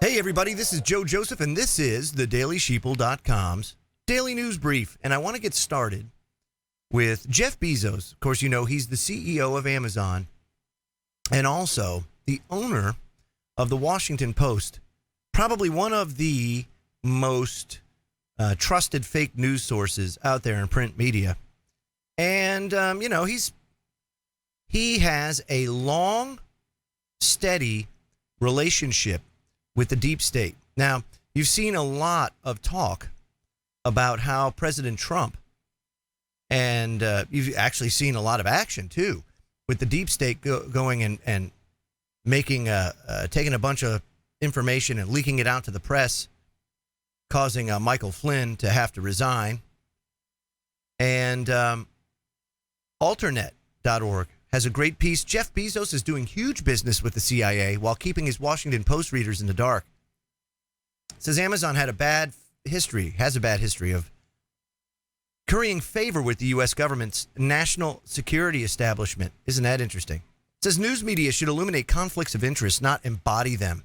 Hey, everybody, this is Joe Joseph, and this is the DailySheeple.com's Daily News Brief. And I want to get started with Jeff Bezos. Of course, you know, he's the CEO of Amazon and also the owner of the Washington Post, probably one of the most trusted fake news sources out there in print media. And, you know, he has a long, steady relationship with the deep state. Now, you've seen a lot of talk about how President Trump, and you've actually seen a lot of action, too, with the deep state going and making taking a bunch of information and leaking it out to the press, causing Michael Flynn to have to resign. And Alternet.org has a great piece. Jeff Bezos is doing huge business with the CIA while keeping his Washington Post readers in the dark. It says Amazon has a bad history of currying favor with the U.S. government's national security establishment. Isn't that interesting? It says news media should illuminate conflicts of interest, not embody them.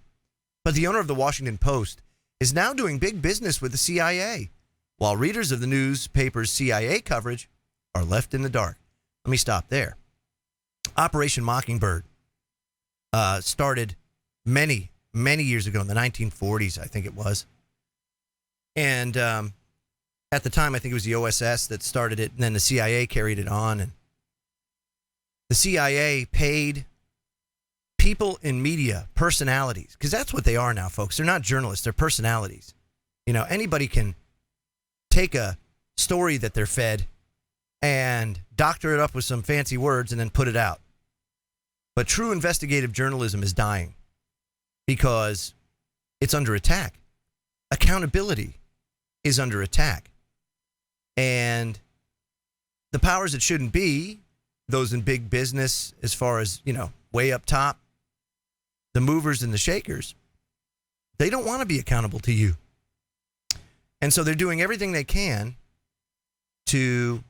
But the owner of the Washington Post is now doing big business with the CIA, while readers of the newspaper's CIA coverage are left in the dark. Let me stop there. Operation Mockingbird started many years ago in the 1940s, I think it was. And at the time, I think it was the OSS that started it, and then the CIA carried it on. And the CIA paid people in media, personalities, because that's what they are now, folks. They're not journalists, they're personalities. You know, anybody can take a story that they're fed and doctor it up with some fancy words and then put it out. But true investigative journalism is dying because it's under attack. Accountability is under attack. And the powers that shouldn't be, those in big business, as far as, you know, way up top, the movers and the shakers, they don't want to be accountable to you. And so they're doing everything they can to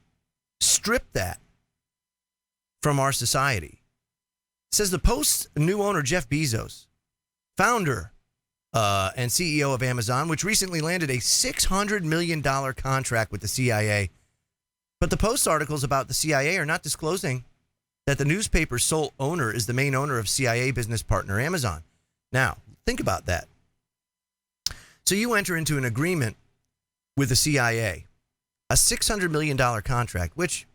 strip that from our society. It says the Post's new owner, Jeff Bezos, founder and CEO of Amazon, which recently landed a $600 million contract with the CIA. But the Post articles about the CIA are not disclosing that the newspaper's sole owner is the main owner of CIA business partner Amazon. Now, think about that. So you enter into an agreement with the CIA, a $600 million contract, which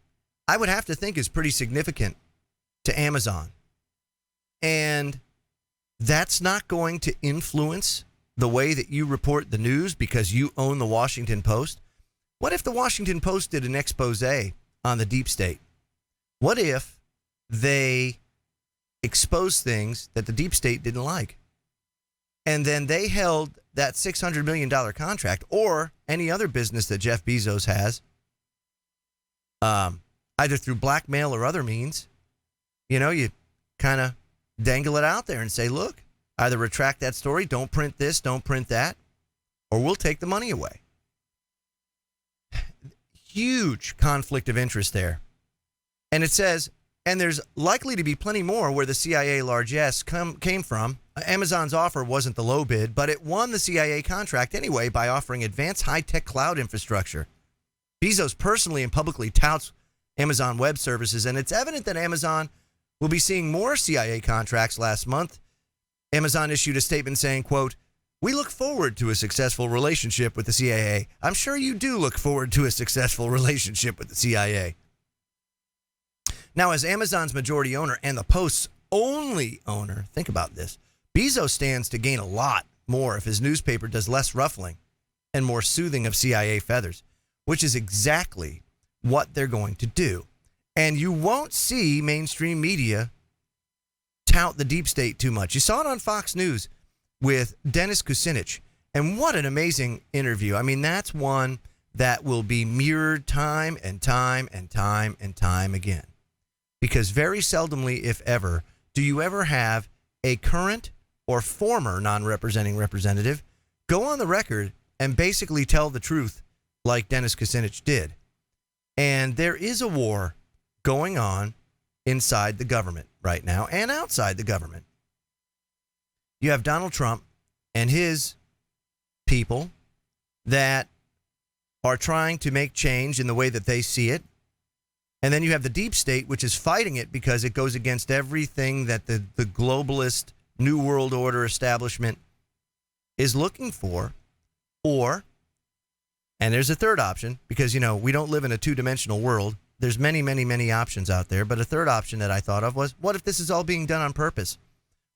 I would have to think is pretty significant to Amazon. And that's not going to influence the way that you report the news because you own the Washington Post. What if the Washington Post did an expose on the deep state? What if they exposed things that the deep state didn't like? And then they held that $600 million contract or any other business that Jeff Bezos has, either through blackmail or other means. You know, you kind of dangle it out there and say, look, either retract that story, don't print this, don't print that, or we'll take the money away. Huge conflict of interest there. And it says, and there's likely to be plenty more where the CIA largesse came from. Amazon's offer wasn't the low bid, but it won the CIA contract anyway by offering advanced high-tech cloud infrastructure. Bezos personally and publicly touts Amazon Web Services, and it's evident that Amazon will be seeing more CIA contracts. Last month, Amazon issued a statement saying, quote, "We look forward to a successful relationship with the CIA." I'm sure you do look forward to a successful relationship with the CIA. Now, as Amazon's majority owner and the Post's only owner, think about this, Bezos stands to gain a lot more if his newspaper does less ruffling and more soothing of CIA feathers, which is exactly what they're going to do. And you won't see mainstream media tout the deep state too much. You saw it on Fox News with Dennis Kucinich. And what an amazing interview. I mean, that's one that will be mirrored time and time and time and time again. Because very seldomly, if ever, do you ever have a current or former non-representing representative go on the record and basically tell the truth like Dennis Kucinich did. And there is a war going on inside the government right now and outside the government. You have Donald Trump and his people that are trying to make change in the way that they see it. And then you have the deep state, which is fighting it because it goes against everything that the globalist New World Order establishment is looking for. Or, and there's a third option, because, we don't live in a two-dimensional world. There's many, many, many options out there. But a third option that I thought of was, what if this is all being done on purpose?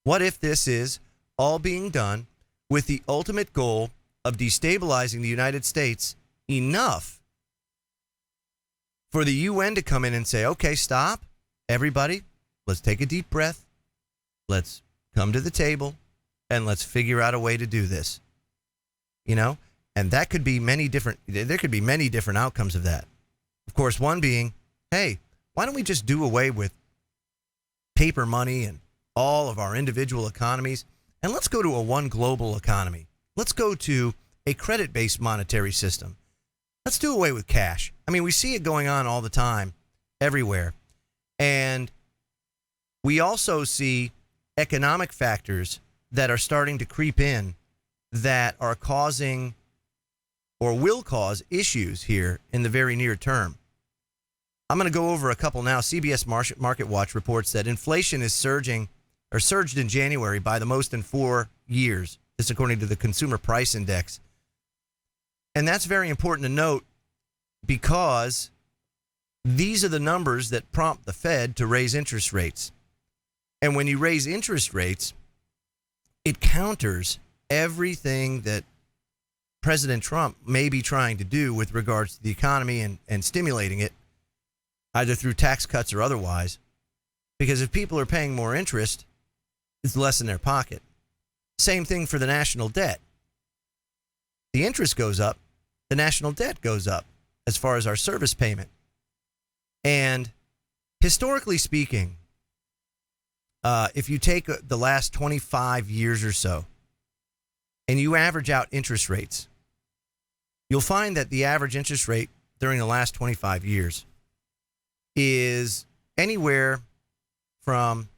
What if this is all being done with the ultimate goal of destabilizing the United States enough for the UN to come in and say, okay, stop, everybody, let's take a deep breath, let's come to the table, and let's figure out a way to do this. And that could be there could be many different outcomes of that. Of course, one being, hey, why don't we just do away with paper money and all of our individual economies, and let's go to a one global economy. Let's go to a credit-based monetary system. Let's do away with cash. I mean, we see it going on all the time, everywhere. And we also see economic factors that are starting to creep in that are causing or will cause issues here in the very near term. I'm going to go over a couple now. CBS Market Watch reports that inflation is surged in January by the most in 4 years. This according to the Consumer Price Index. And that's very important to note because these are the numbers that prompt the Fed to raise interest rates. And when you raise interest rates, it counters everything that President Trump may be trying to do with regards to the economy and stimulating it, either through tax cuts or otherwise. Because if people are paying more interest, it's less in their pocket. Same thing for the national debt. The interest goes up, the national debt goes up as far as our service payment. And historically speaking, if you take the last 25 years or so and you average out interest rates, you'll find that the average interest rate during the last 25 years is anywhere from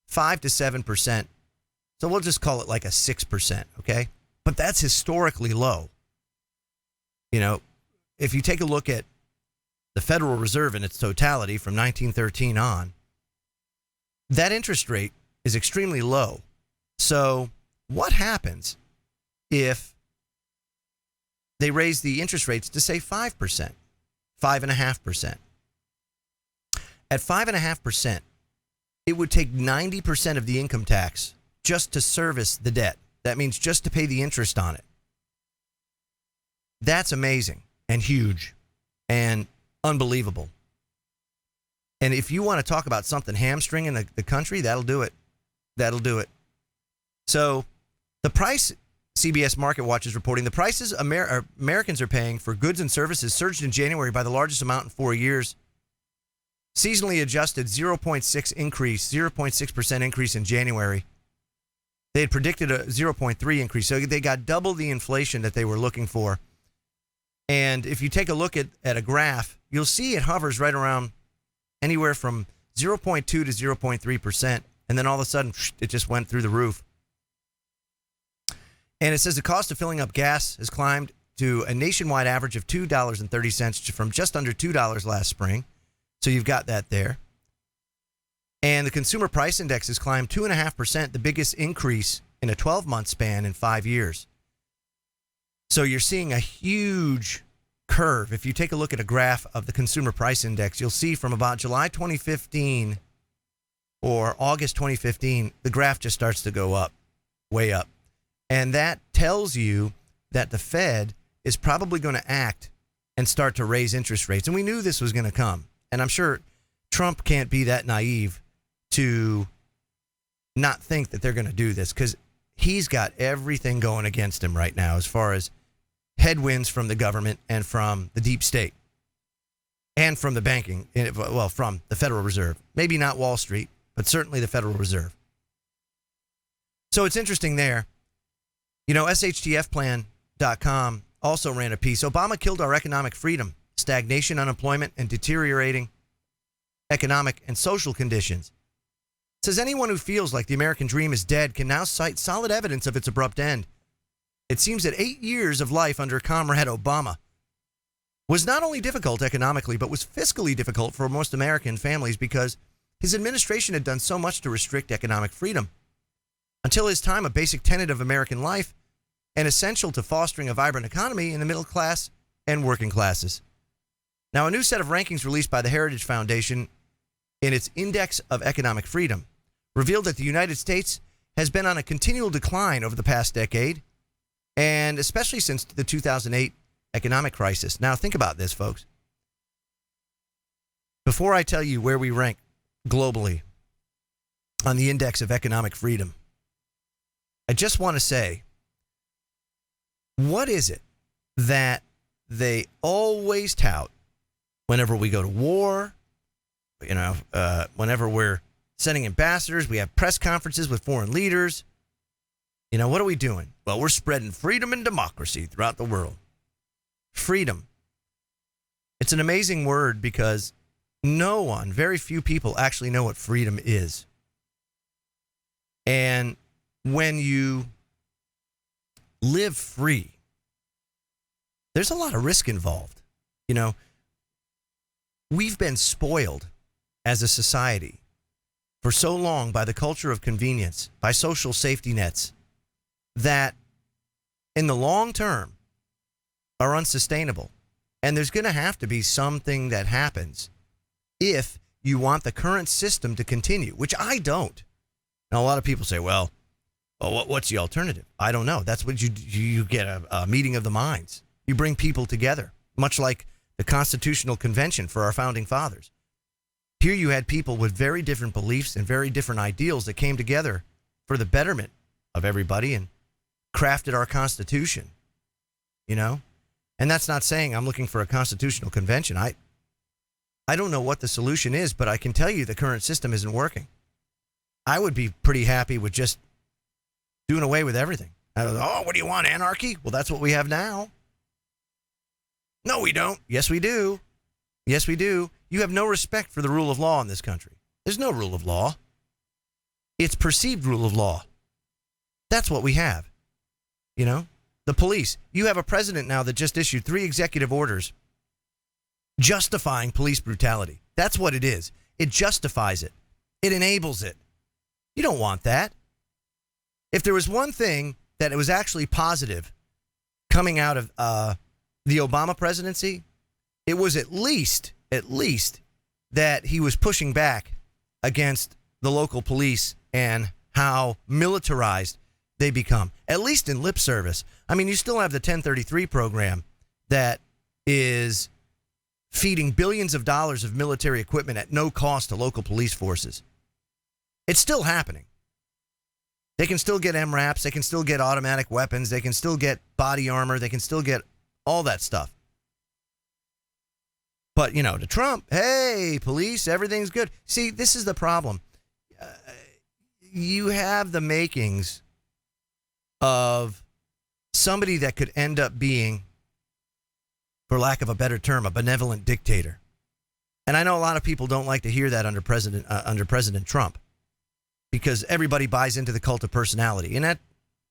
5 to 7%. So we'll just call it like a 6%, okay? But that's historically low. If you take a look at the Federal Reserve in its totality from 1913 on, that interest rate is extremely low. So what happens if they raise the interest rates to, say, 5%, 5.5%? At 5.5%, it would take 90% of the income tax just to service the debt. That means just to pay the interest on it. That's amazing and huge and unbelievable. And if you want to talk about something hamstringing the country, that'll do it. That'll do it. So the price, CBS Market Watch is reporting, the prices Americans are paying for goods and services surged in January by the largest amount in 4 years. Seasonally adjusted 0.6% increase in January. They had predicted a 0.3 increase, so they got double the inflation that they were looking for. And if you take a look at a graph, you'll see it hovers right around anywhere from 0.2 to 0.3%, and then all of a sudden, it just went through the roof. And it says the cost of filling up gas has climbed to a nationwide average of $2.30 from just under $2 last spring. So you've got that there. And the Consumer Price Index has climbed 2.5%, the biggest increase in a 12-month span in 5 years. So you're seeing a huge curve. If you take a look at a graph of the Consumer Price Index, you'll see from about July 2015 or August 2015, the graph just starts to go up, way up. And that tells you that the Fed is probably going to act and start to raise interest rates. And we knew this was going to come. And I'm sure Trump can't be that naive to not think that they're going to do this, because he's got everything going against him right now as far as headwinds from the government and from the deep state and from the banking, well, from the Federal Reserve. Maybe not Wall Street, but certainly the Federal Reserve. So it's interesting there. SHTFplan.com also ran a piece. Obama killed our economic freedom, stagnation, unemployment, and deteriorating economic and social conditions. It says anyone who feels like the American dream is dead can now cite solid evidence of its abrupt end. It seems that 8 years of life under Comrade Obama was not only difficult economically, but was fiscally difficult for most American families because his administration had done so much to restrict economic freedom. Until his time, a basic tenet of American life and essential to fostering a vibrant economy in the middle class and working classes. Now, a new set of rankings released by the Heritage Foundation in its Index of Economic Freedom revealed that the United States has been on a continual decline over the past decade, and especially since the 2008 economic crisis. Now, think about this, folks. Before I tell you where we rank globally on the Index of Economic Freedom, I just want to say, what is it that they always tout whenever we go to war, whenever we're sending ambassadors, we have press conferences with foreign leaders? What are we doing? Well, we're spreading freedom and democracy throughout the world. Freedom. It's an amazing word because very few people actually know what freedom is. And when you live free, there's a lot of risk involved. We've been spoiled as a society for so long by the culture of convenience, by social safety nets, that in the long term are unsustainable. And there's going to have to be something that happens if you want the current system to continue, which I don't. Now, a lot of people say, well, what's the alternative? I don't know. That's what you get a meeting of the minds. You bring people together, much like the Constitutional Convention for our founding fathers. Here you had people with very different beliefs and very different ideals that came together for the betterment of everybody and crafted our Constitution, And that's not saying I'm looking for a constitutional convention. I don't know what the solution is, but I can tell you the current system isn't working. I would be pretty happy with just doing away with everything. What do you want, anarchy? Well, that's what we have now. No, we don't. Yes, we do. Yes, we do. You have no respect for the rule of law in this country. There's no rule of law. It's perceived rule of law. That's what we have. The police. You have a president now that just issued 3 executive orders justifying police brutality. That's what it is. It justifies it. It enables it. You don't want that. If there was one thing that it was actually positive coming out of the Obama presidency, it was at least that he was pushing back against the local police and how militarized they become, at least in lip service. I mean, you still have the 1033 program that is feeding billions of dollars of military equipment at no cost to local police forces. It's still happening. They can still get MRAPs. They can still get automatic weapons. They can still get body armor. They can still get all that stuff. But, to Trump, hey, police, everything's good. See, this is the problem. You have the makings of somebody that could end up being, for lack of a better term, a benevolent dictator. And I know a lot of people don't like to hear that under President Trump, because everybody buys into the cult of personality, and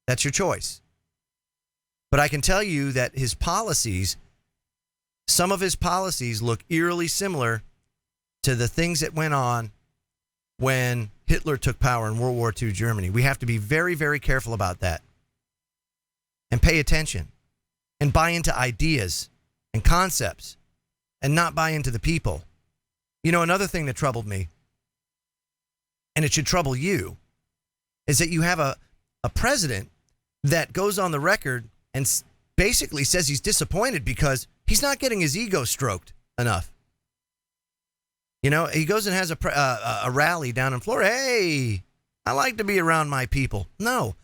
that's your choice. But I can tell you that some of his policies look eerily similar to the things that went on when Hitler took power in World War II Germany. We have to be very, very careful about that and pay attention and buy into ideas and concepts and not buy into the people. Another thing that troubled me, and it should trouble you, is that you have a president that goes on the record and basically says he's disappointed because he's not getting his ego stroked enough. He goes and has a rally down in Florida. Hey, I like to be around my people. No,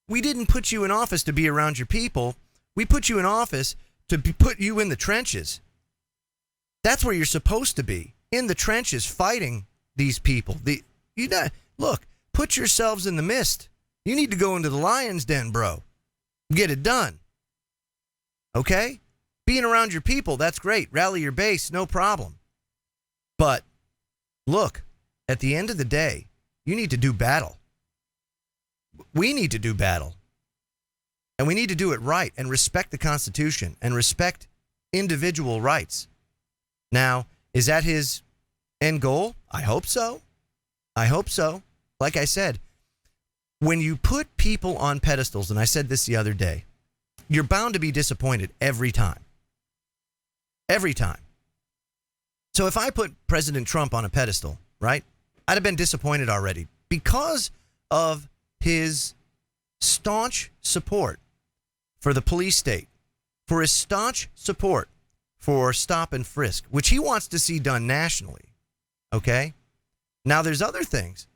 we didn't put you in office to be around your people. We put you in office to put you in the trenches. That's where you're supposed to be, in the trenches, fighting these people. Look, put yourselves in the mist. You need to go into the lion's den, bro. Get it done. Okay? Being around your people, that's great. Rally your base, no problem. But look, at the end of the day, you need to do battle. We need to do battle. And we need to do it right and respect the Constitution and respect individual rights. Now, is that his end goal? I hope so. I hope so. Like I said, when you put people on pedestals, and I said this the other day, you're bound to be disappointed every time. Every time. So if I put President Trump on a pedestal, right, I'd have been disappointed already because of his staunch support for the police state, for his staunch support for stop and frisk, which he wants to see done nationally. Okay? Now, there's other things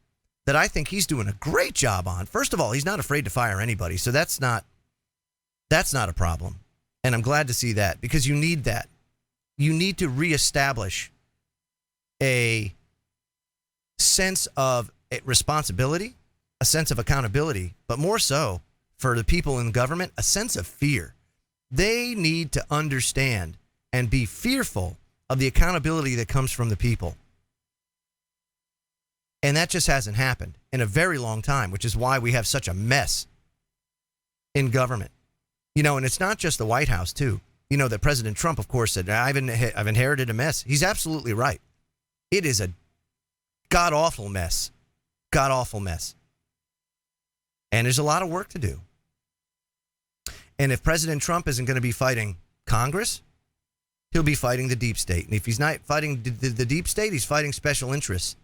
that I think he's doing a great job on. First of all, he's not afraid to fire anybody, so that's not a problem. And I'm glad to see that because you need that. You need to reestablish a sense of responsibility, a sense of accountability, but more so for the people in government, a sense of fear. They need to understand and be fearful of the accountability that comes from the people. And that just hasn't happened in a very long time, which is why we have such a mess in government. You know, and it's not just the White House, too. You know, that President Trump, of course, said, I've inherited a mess. He's absolutely right. It is a god-awful mess. God-awful mess. And there's a lot of work to do. And if President Trump isn't going to be fighting Congress, he'll be fighting the deep state. And if he's not fighting the deep state, he's fighting special interests.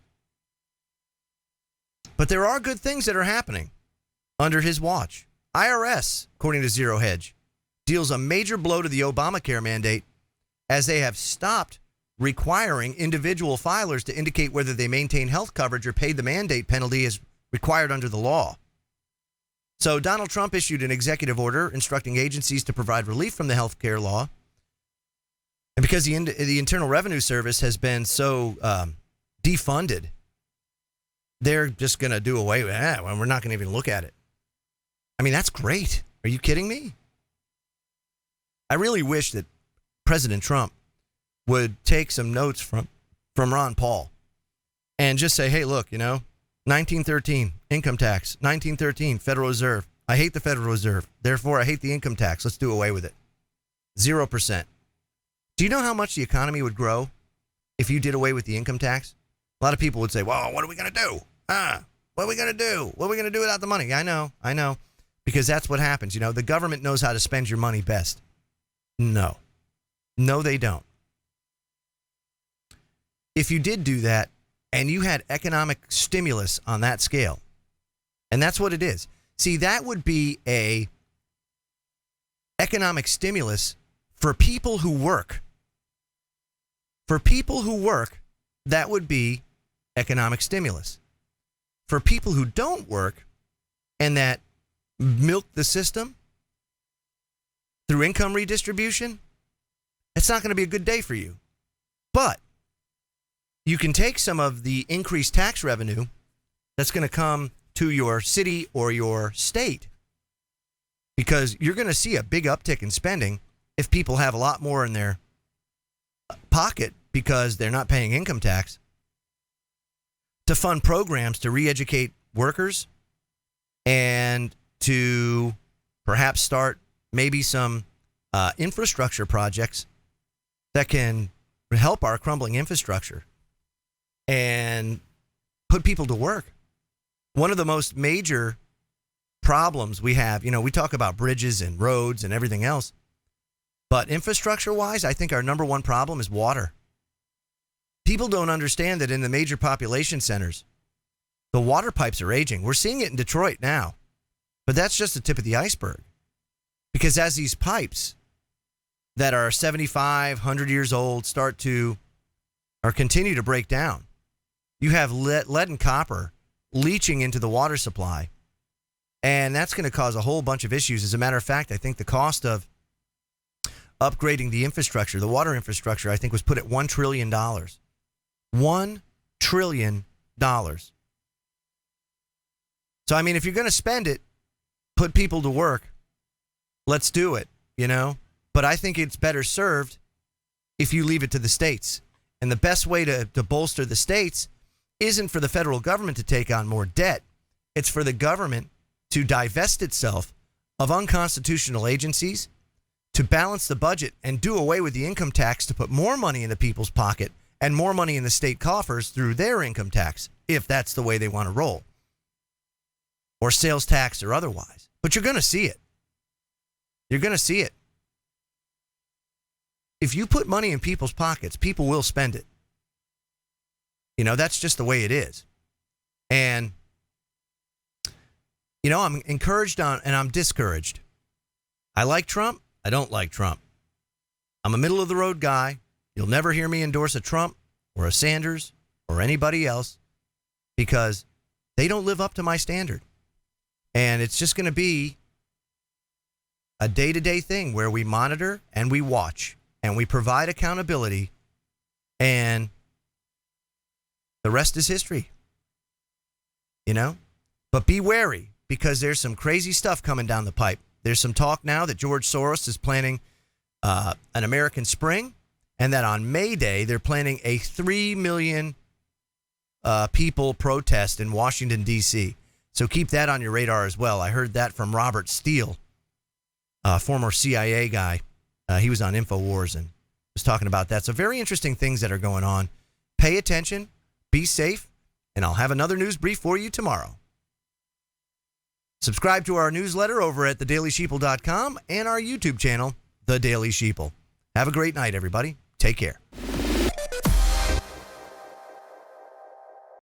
But there are good things that are happening under his watch. IRS, according to Zero Hedge, deals a major blow to the Obamacare mandate as they have stopped requiring individual filers to indicate whether they maintain health coverage or paid the mandate penalty as required under the law. So Donald Trump issued an executive order instructing agencies to provide relief from the health care law. And because the Internal Revenue Service has been so defunded, they're just going to do away with it. We're not going to even look at it. I mean, that's great. Are you kidding me? I really wish that President Trump would take some notes from Ron Paul and just say, hey, look, 1913, income tax, 1913, Federal Reserve. I hate the Federal Reserve. Therefore, I hate the income tax. Let's do away with it. 0%. Do you know how much the economy would grow if you did away with the income tax? A lot of people would say, well, what are we going to do? What are we going to do? What are we going to do without the money? I know. Because that's what happens. The government knows how to spend your money best. No, they don't. If you did do that and you had economic stimulus on that scale, and that's what it is. See, that would be a economic stimulus for people who work. For people who work, that would be economic stimulus. For people who don't work and that milk the system through income redistribution, it's not going to be a good day for you. But you can take some of the increased tax revenue that's going to come to your city or your state, because you're going to see a big uptick in spending if people have a lot more in their pocket because they're not paying income tax, to fund programs to re-educate workers and to perhaps start maybe some infrastructure projects that can help our crumbling infrastructure and put people to work. One of the most major problems we have, we talk about bridges and roads and everything else, but infrastructure-wise, I think our number one problem is water. People don't understand that in the major population centers, the water pipes are aging. We're seeing it in Detroit now, but that's just the tip of the iceberg. Because as these pipes that are 75, 100 years old continue to break down, you have lead and copper leaching into the water supply, and that's going to cause a whole bunch of issues. As a matter of fact, I think the cost of upgrading the infrastructure, the water infrastructure, I think was put at $1 trillion. $1 trillion. So, I mean, if you're going to spend it, put people to work, let's do it, But I think it's better served if you leave it to the states. And the best way to bolster the states isn't for the federal government to take on more debt. It's for the government to divest itself of unconstitutional agencies to balance the budget and do away with the income tax to put more money in the people's pocket and more money in the state coffers through their income tax, if that's the way they want to roll, or sales tax or otherwise. But you're going to see it. You're going to see it. If you put money in people's pockets, people will spend it. That's just the way it is. And, I'm encouraged and I'm discouraged. I like Trump. I don't like Trump. I'm a middle of the road guy. You'll never hear me endorse a Trump or a Sanders or anybody else because they don't live up to my standard. And it's just going to be a day-to-day thing where we monitor and we watch and we provide accountability, and the rest is history. But be wary, because there's some crazy stuff coming down the pipe. There's some talk now that George Soros is planning an American Spring, and that on May Day, they're planning a 3 million people protest in Washington, D.C. So keep that on your radar as well. I heard that from Robert Steele, former CIA guy. He was on InfoWars and was talking about that. So very interesting things that are going on. Pay attention, be safe, and I'll have another news brief for you tomorrow. Subscribe to our newsletter over at thedailysheeple.com and our YouTube channel, The Daily Sheeple. Have a great night, everybody. Take care.